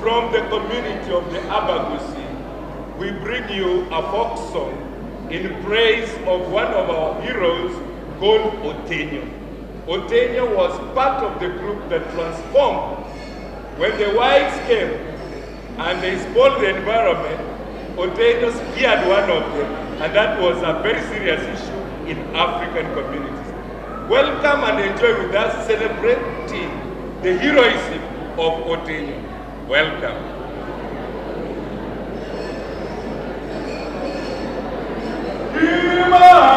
from the community of the Abagusi, we bring you a folk song in praise of one of our heroes called Otenyo. Otenyo was part of the group that transformed. When the whites came and they spoiled the environment, Otenyo speared one of them, and that was a very serious issue in African communities. Welcome and enjoy with us, celebrating the heroism of Otenyo. Welcome. Viva!